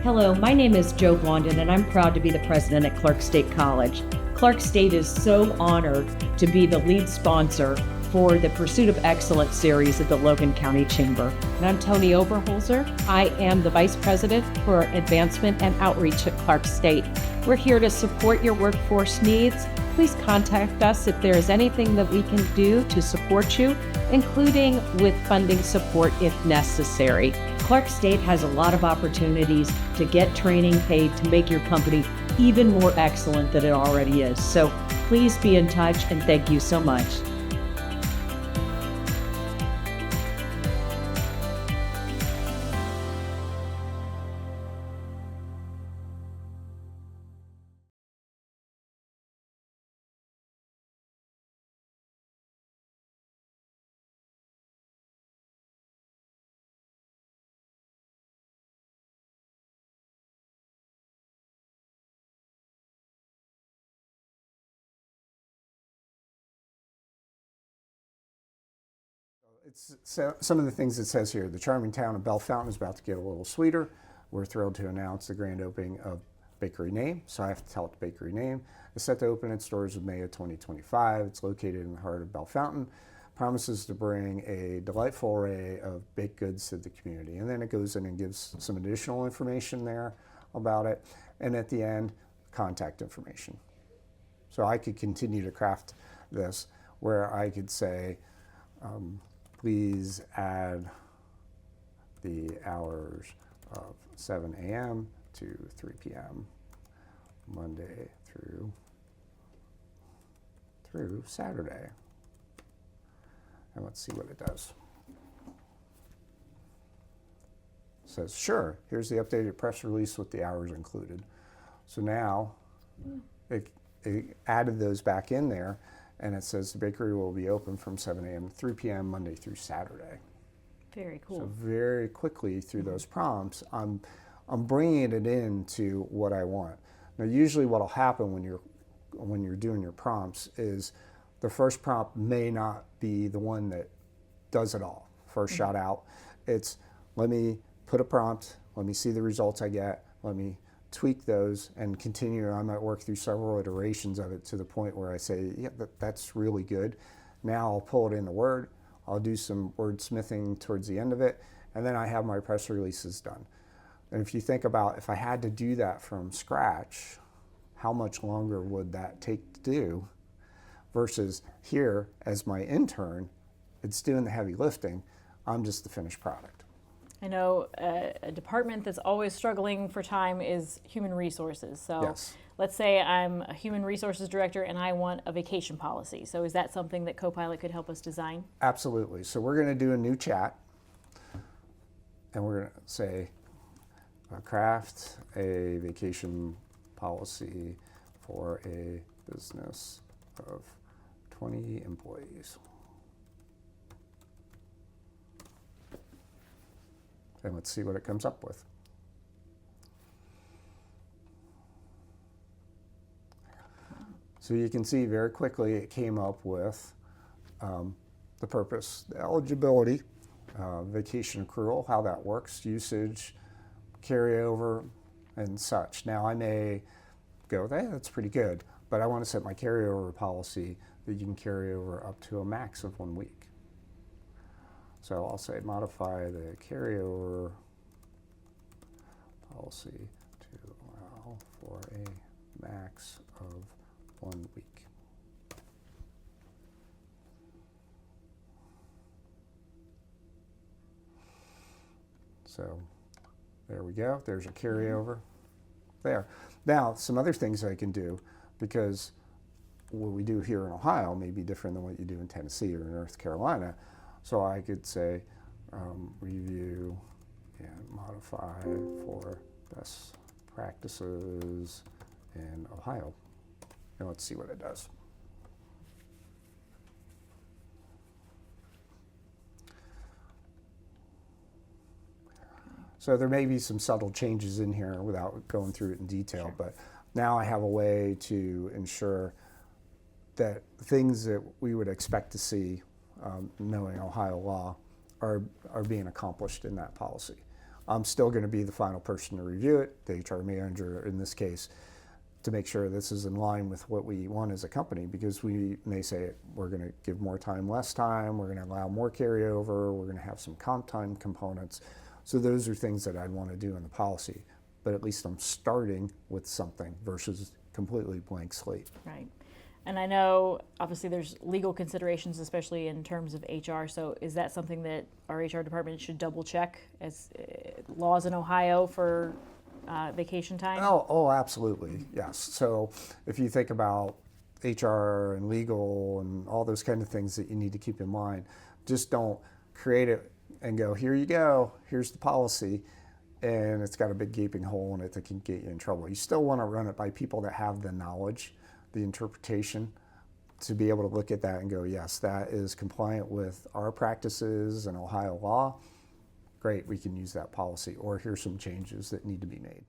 Hello, my name is Joe Blondin, and I'm proud to be the president at Clark State College. Clark State is so honored to be the lead sponsor for the Pursuit of Excellence series at the Logan County Chamber. And I'm Tony Oberholzer. I am the Vice President for Advancement and Outreach at Clark State. We're here to support your workforce needs. Please contact us if there is anything that we can do to support you, including with funding support if necessary. Clark State has a lot of opportunities to get training paid to make your company even more excellent than it already is. So please be in touch, and thank you so much. Some of the things it says here. The charming town of Bellefontaine is about to get a little sweeter. We're thrilled to announce the grand opening of Bakery Name, so I have to tell it the bakery name. It's set to open its doors in May of 2025. It's located in the heart of Bellefontaine. Promises to bring a delightful array of baked goods to the community. And then it goes in and gives some additional information there about it. And at the end, contact information. So I could continue to craft this where I could say, please add the hours of 7 a.m. to 3 p.m. Monday through Saturday. And let's see what it does. It says, sure, here's the updated press release with the hours included. So now it added those back in there. And it says the bakery will be open from 7 a.m. to 3 p.m. Monday through Saturday. Very cool. So very quickly through those prompts, I'm bringing it into what I want. Now, usually what will happen when you're doing your prompts is the first prompt may not be the one that does it all. First shot out, it's let me put a prompt, let me see the results I get, let me tweak those and continue. I might work through several iterations of it to the point where I say, yeah, that's really good. Now I'll pull it into Word. I'll do some wordsmithing towards the end of it, and then I have my press releases done. And if you think about if I had to do that from scratch, how much longer would that take to do? Versus here, as my intern, it's doing the heavy lifting. I'm just the finished product. I know a department that's always struggling for time is human resources. So Yes. Let's say I'm a human resources director and I want a vacation policy. So is that something that Copilot could help us design? Absolutely. So we're going to do a new chat, and we're going to say, craft a vacation policy for a business of 20 employees. And let's see what it comes up with. So you can see very quickly it came up with the purpose, the eligibility, vacation accrual, how that works, usage, carryover, and such. Now I may go, hey, that's pretty good, but I want to set my carryover policy that you can carry over up to a max of 1 week. So I'll say modify the carryover policy to allow for a max of 1 week. So there we go. There's a carryover there. Now, some other things I can do, because what we do here in Ohio may be different than what you do in Tennessee or North Carolina. So I could say review and modify for best practices in Ohio. And let's see what it does. So there may be some subtle changes in here without going through it in detail, but now I have a way to ensure that things that we would expect to see, knowing Ohio law, are being accomplished in that policy. I'm still going to be the final person to review it, the HR manager in this case, to make sure this is in line with what we want as a company, because we may say we're going to give more time, less time, we're going to allow more carryover, we're going to have some comp time components. So those are things that I'd want to do in the policy, but at least I'm starting with something versus completely blank slate. Right. And I know obviously there's legal considerations, especially in terms of HR. So is that something that our HR department should double check as laws in Ohio for vacation time? Oh, absolutely, yes. So if you think about HR and legal and all those kind of things that you need to keep in mind, just don't create it and go, here you go, here's the policy, and it's got a big gaping hole in it that can get you in trouble. You still want to run it by people that have the knowledge, the interpretation, to be able to look at that and go, yes, that is compliant with our practices and Ohio law. Great, we can use that policy, or here's some changes that need to be made.